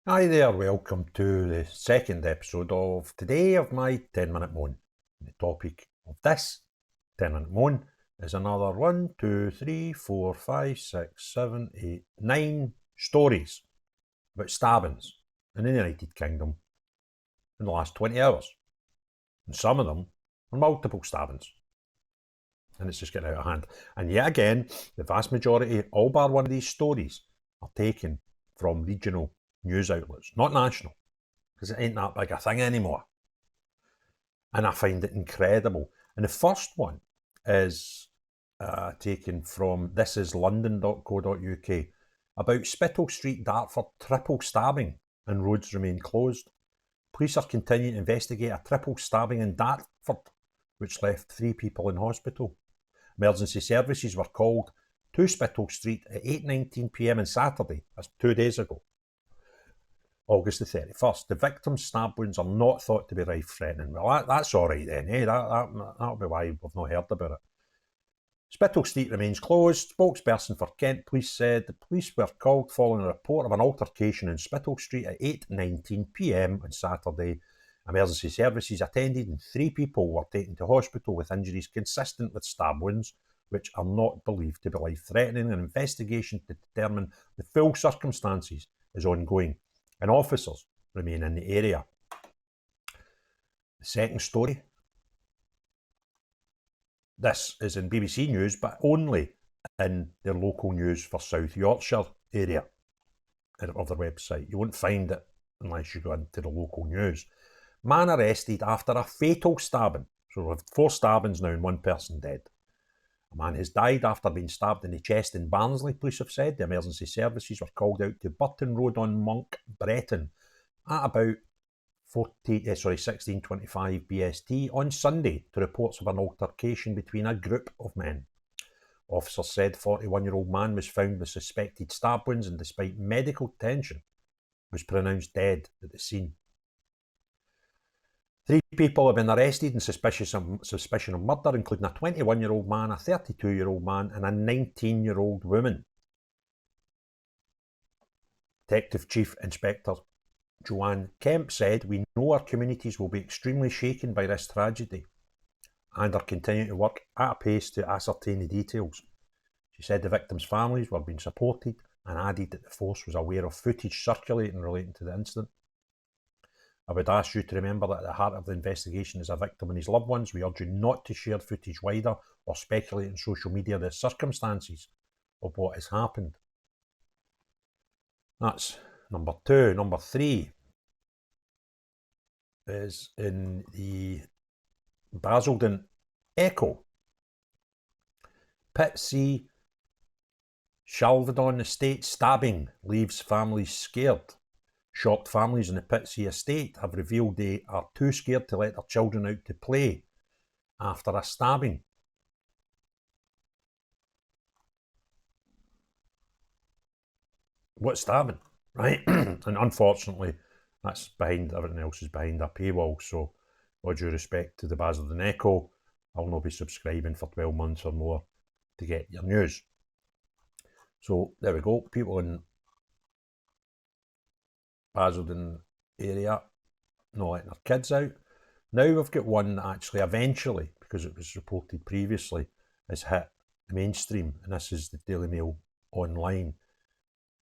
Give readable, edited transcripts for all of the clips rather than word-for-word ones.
Hi there, welcome to the second episode of today of my 10-minute moan. The topic of this 10-minute moan is another 1, 2, 3, 4, 5, 6, 7, 8, 9 stories about stabbings in the United Kingdom in the last 20 hours. And some of them are multiple stabbings. And it's just getting out of hand. And yet again, the vast majority, all bar one of these stories, are taken from regional news outlets, not national, because it ain't that big a thing anymore. And I find it incredible. And the first one is taken from thisislondon.co.uk about Spittal Street, Dartford, triple stabbing and roads remain closed. Police are continuing to investigate a triple stabbing in Dartford, which left 3 people in hospital. Emergency services were called to Spittal Street at 8:19 p.m. on Saturday, that's 2 days ago, August the 31st. The victim's stab wounds are not thought to be life-threatening. Well, that's all right then, eh? That'll be why we've not heard about it. Spittal Street remains closed. Spokesperson for Kent Police said the police were called following a report of an altercation in Spittal Street at 8:19 p.m. on Saturday. Emergency services attended and 3 people were taken to hospital with injuries consistent with stab wounds, which are not believed to be life-threatening. An investigation to determine the full circumstances is ongoing, and officers remain in the area. The second story. This is in BBC News, but only in their local news for South Yorkshire area of their website. You won't find it unless you go into the local news. Man arrested after a fatal stabbing. So we have 4 stabbings now and 1 person dead. A man has died after being stabbed in the chest in Barnsley, police have said. The emergency services were called out to Burton Road on Monk, Bretton at about 16:25 BST on Sunday to reports of an altercation between a group of men. Officers said 41-year-old man was found with suspected stab wounds and, despite medical attention, was pronounced dead at the scene. 3 people have been arrested in suspicion of murder, including a 21-year-old man, a 32-year-old man and a 19-year-old woman. Detective Chief Inspector Joanne Kemp said, "We know our communities will be extremely shaken by this tragedy and are continuing to work at a pace to ascertain the details." She said the victims' families were being supported and added that the force was aware of footage circulating relating to the incident. "I would ask you to remember that at the heart of the investigation is a victim and his loved ones. We urge you not to share footage wider or speculate on social media the circumstances of what has happened." That's number 2. Number 3 is in the Basildon Echo. Pitsea Shalvedon Estate stabbing leaves families scared. Shocked families in the Pitsea estate have revealed they are too scared to let their children out to play after a stabbing. What stabbing? Right? And unfortunately, that's behind, everything else is behind a paywall. So, all due respect to the Basildon Echo, I'll not be subscribing for 12 months or more to get your news. So, there we go. People in Basildon area not letting their kids out. Now we've got one that actually eventually, because it was reported previously, has hit the mainstream, and this is the Daily Mail Online.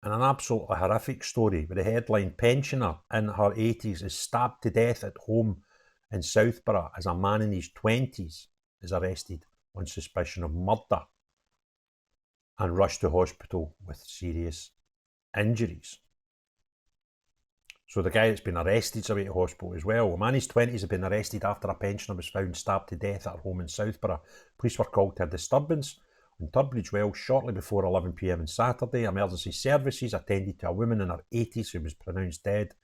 And an absolutely horrific story with the headline, "Pensioner in her 80s is stabbed to death at home in Southborough as a man in his 20s is arrested on suspicion of murder and rushed to hospital with serious injuries." So the guy that's been arrested is away to hospital as well. A man in his 20s had been arrested after a pensioner was found stabbed to death at her home in Southborough. Police were called to a disturbance on Tunbridge Wells shortly before 11 p.m. on Saturday. Emergency services attended to a woman in her 80s who was pronounced dead.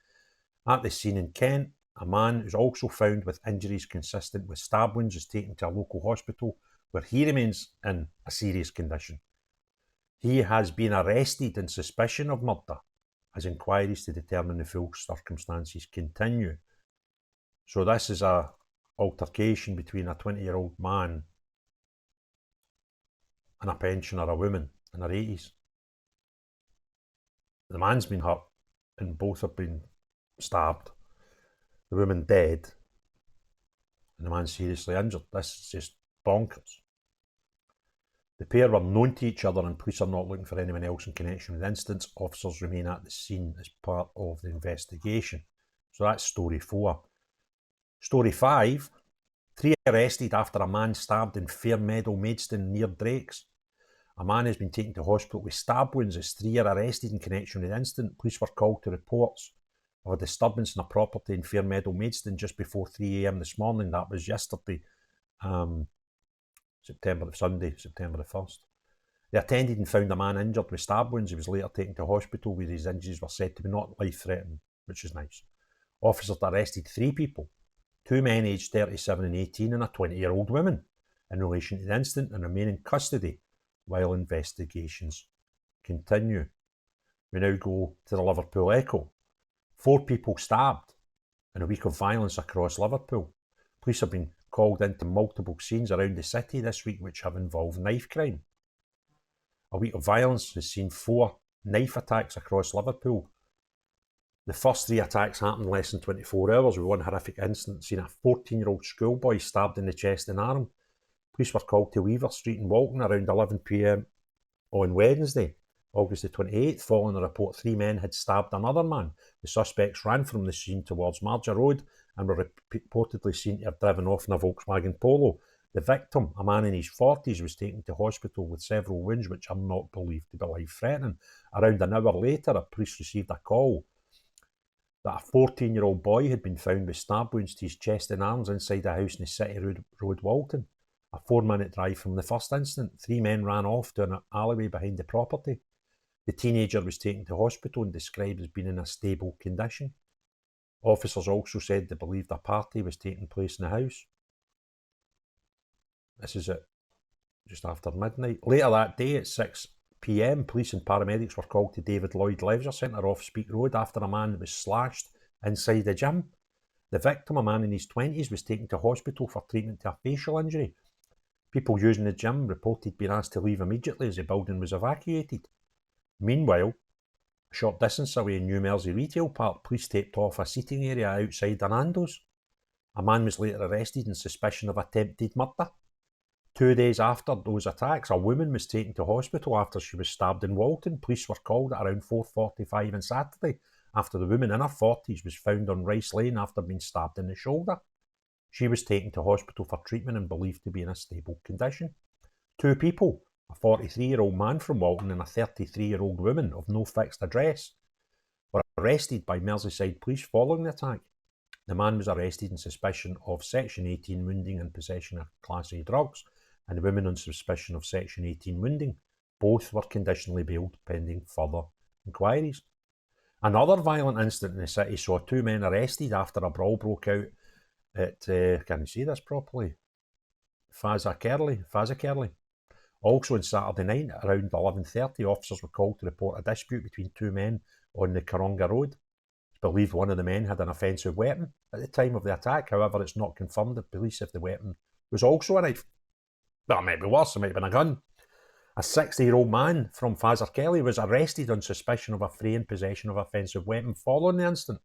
At the scene in Kent, a man who's also found with injuries consistent with stab wounds is taken to a local hospital where he remains in a serious condition. He has been arrested in suspicion of murder as inquiries to determine the full circumstances continue. So this is a altercation between a 20-year-old man and a pensioner, a woman in her 80s. The man's been hurt and both have been stabbed. The woman dead, and the man seriously injured. This is just bonkers. The pair were known to each other, and police are not looking for anyone else in connection with the incidents. Officers remain at the scene as part of the investigation. So that's story 4. Story 5, 3 arrested after a man stabbed in Fairmeadow, Maidstone near Drakes. A man has been taken to hospital with stab wounds as 3 are arrested in connection with the incident. Police were called to reports of a disturbance in a property in Fairmeadow, Maidstone just before 3 a.m. this morning. That was yesterday, Sunday, September the 1st. They attended and found a man injured with stab wounds. He was later taken to hospital where his injuries were said to be not life-threatening, which is nice. Officers arrested 3 people, 2 men aged 37 and 18 and a 20-year-old woman in relation to the incident, and remain in custody while investigations continue. We now go to the Liverpool Echo. 4 people stabbed in a week of violence across Liverpool. Police have been called into multiple scenes around the city this week which have involved knife crime. A week of violence has seen 4 knife attacks across Liverpool. The first 3 attacks happened less than 24 hours, with one horrific incident seeing a 14-year-old schoolboy stabbed in the chest and arm. Police were called to Weaver Street in Walton around 11 p.m. on Wednesday, August the 28th, following a report 3 men had stabbed another man. The suspects ran from the scene towards Marger Road and were reportedly seen to have driven off in a Volkswagen Polo. The victim, a man in his 40s, was taken to hospital with several wounds which are not believed to be life-threatening. Around an hour later, police received a call that a 14-year-old boy had been found with stab wounds to his chest and arms inside a house in the City Road, Walton. A 4-minute drive from the first incident, 3 men ran off to an alleyway behind the property. The teenager was taken to hospital and described as being in a stable condition. Officers also said they believed a party was taking place in the house. This is at just after midnight. Later that day at 6 p.m, police and paramedics were called to David Lloyd Leisure Centre off Speak Road after a man was slashed inside the gym. The victim, a man in his 20s, was taken to hospital for treatment to a facial injury. People using the gym reported being asked to leave immediately as the building was evacuated. Meanwhile, a short distance away in New Mersey Retail Park, police taped off a seating area outside the Nando's. A man was later arrested in suspicion of attempted murder. 2 days after those attacks, a woman was taken to hospital after she was stabbed in Walton. Police were called at around 4:45 on Saturday after the woman in her 40s was found on Rice Lane after being stabbed in the shoulder. She was taken to hospital for treatment and believed to be in a stable condition. 2 people, a 43-year-old man from Walton and a 33-year-old woman of no fixed address, were arrested by Merseyside police following the attack. The man was arrested in suspicion of Section 18 wounding and possession of Class A drugs, and the women on suspicion of Section 18 wounding. Both were conditionally bailed pending further inquiries. Another violent incident in the city saw 2 men arrested after a brawl broke out at, can you see this properly? Fazakerley. Also on Saturday night around 11:30, officers were called to report a dispute between 2 men on the Karonga Road. It's believed one of the men had an offensive weapon at the time of the attack. However, it's not confirmed to police if the weapon was also a knife. Well, it might be worse, it might have been a gun. A 60-year-old man from Fazakerley was arrested on suspicion of affray and possession of offensive weapon following the incident.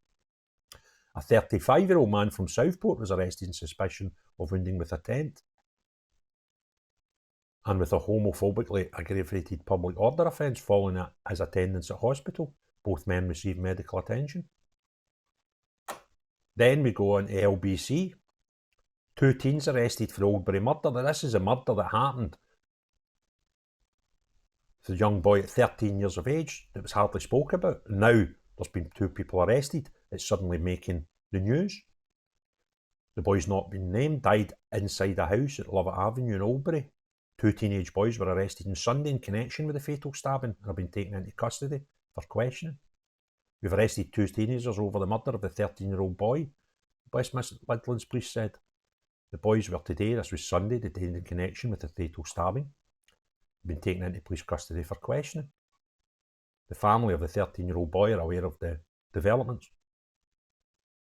A 35-year-old man from Southport was arrested in suspicion of wounding with intent and with a homophobically aggravated public order offence following his attendance at hospital. Both men received medical attention. Then we go on to LBC. 2 teens arrested for Oldbury murder. Now, this is a murder that happened to the young boy at 13 years of age that was hardly spoke about. Now there's been 2 people arrested. It's suddenly making the news. The boy's not been named, died inside a house at Lovett Avenue in Oldbury. 2 teenage boys were arrested on Sunday in connection with the fatal stabbing and have been taken into custody for questioning. We've arrested 2 teenagers over the murder of the 13-year-old boy, West Midlands Police said. The boys were today, this was Sunday, detained in connection with the fatal stabbing. They've been taken into police custody for questioning. The family of the 13-year-old boy are aware of the developments.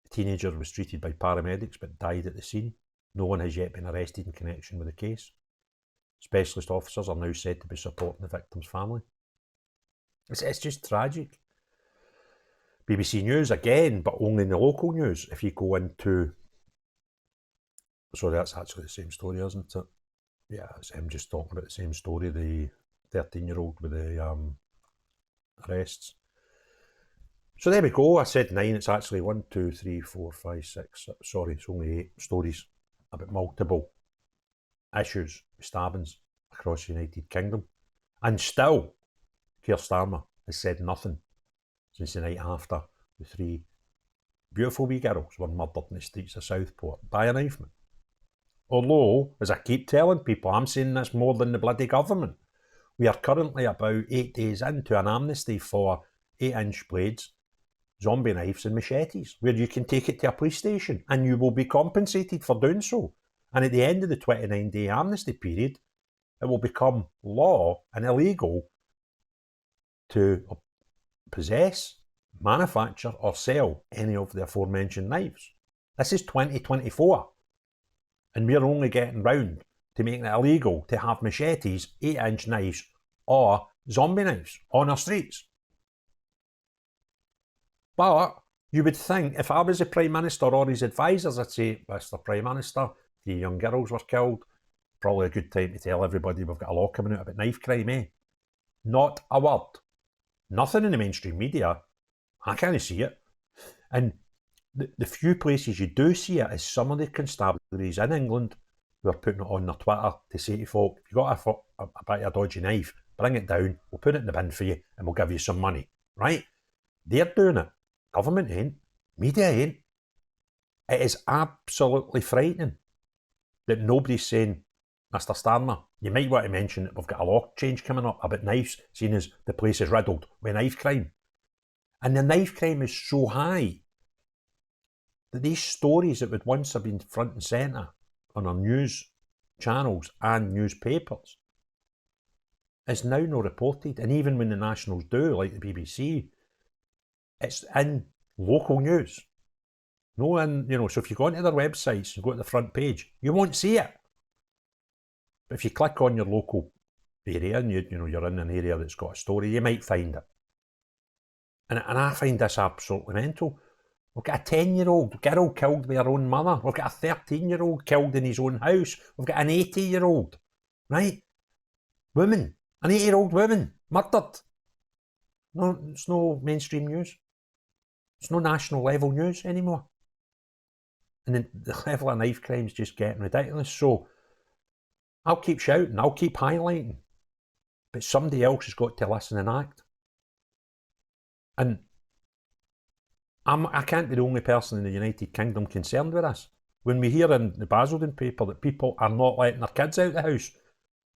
The teenager was treated by paramedics but died at the scene. No one has yet been arrested in connection with the case. Specialist officers are now said to be supporting the victim's family. It's just tragic. BBC News again, but only in the local news. If you go into, sorry, that's actually the same story, isn't it? Yeah, it's him just talking about the same story, the 13-year-old with the arrests. So there we go. I said 9. It's actually 1, 2, 3, 4, 5, 6. Sorry, it's only 8 stories about multiple issues, stabbings across the United Kingdom. And still, Keir Starmer has said nothing since the night after the 3 beautiful wee girls were murdered in the streets of Southport by a knifeman. Although, as I keep telling people, I'm saying this more than the bloody government. We are currently about 8 days into an amnesty for 8-inch blades, zombie knives and machetes, where you can take it to a police station and you will be compensated for doing so. And at the end of the 29-day amnesty period, it will become law and illegal to possess, manufacture or sell any of the aforementioned knives. This is 2024 and we're only getting round to making it illegal to have machetes, 8-inch knives or zombie knives on our streets. But you would think if I was the Prime Minister or his advisors, I'd say, Mr. Prime Minister, 3 young girls were killed. Probably a good time to tell everybody we've got a law coming out about knife crime, eh? Not a word. Nothing in the mainstream media. I can't see it. And the few places you do see it is some of the constabularies in England who are putting it on their Twitter to say to folk, if you've got a bit of a dodgy knife, bring it down, we'll put it in the bin for you and we'll give you some money, right? They're doing it. Government ain't. Media ain't. It is absolutely frightening that nobody's saying, Mr. Starmer, you might want to mention that we've got a law change coming up about knives, seeing as the place is riddled with knife crime. And the knife crime is so high that these stories that would once have been front and centre on our news channels and newspapers is now not reported. And even when the nationals do, like the BBC, it's in local news. No, so if you go onto their websites and go to the front page, you won't see it. But if you click on your local area and you're in an area that's got a story, you might find it. And I find this absolutely mental. We've got a 10-year-old girl killed by her own mother. We've got a 13-year-old killed in his own house. We've got an 80-year-old, right? Woman, an 80-year-old woman, murdered. No, it's no mainstream news. It's no national level news anymore. And the level of knife crime is just getting ridiculous. So I'll keep shouting, I'll keep highlighting. But somebody else has got to listen and act. And I can't be the only person in the United Kingdom concerned with this. When we hear in the Basildon paper that people are not letting their kids out of the house,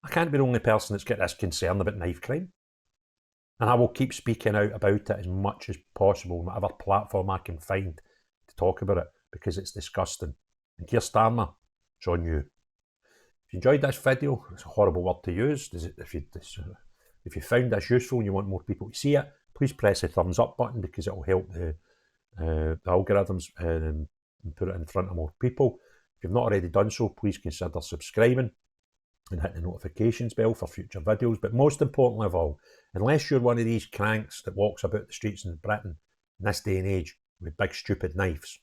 I can't be the only person that's got this concern about knife crime. And I will keep speaking out about it as much as possible, on whatever platform I can find to talk about it, because it's disgusting. And Keir Starmer, it's on you. If you enjoyed this video, it's a horrible word to use. If you found this useful and you want more people to see it, please press the thumbs up button because it will help the algorithms and put it in front of more people. If you've not already done so, please consider subscribing and hit the notifications bell for future videos. But most importantly of all, unless you're one of these cranks that walks about the streets in Britain in this day and age with big stupid knives,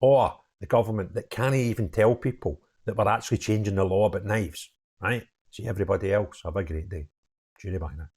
or the government that can't even tell people that we're actually changing the law about knives, right? See everybody else, have a great day. Cheerio, bye now.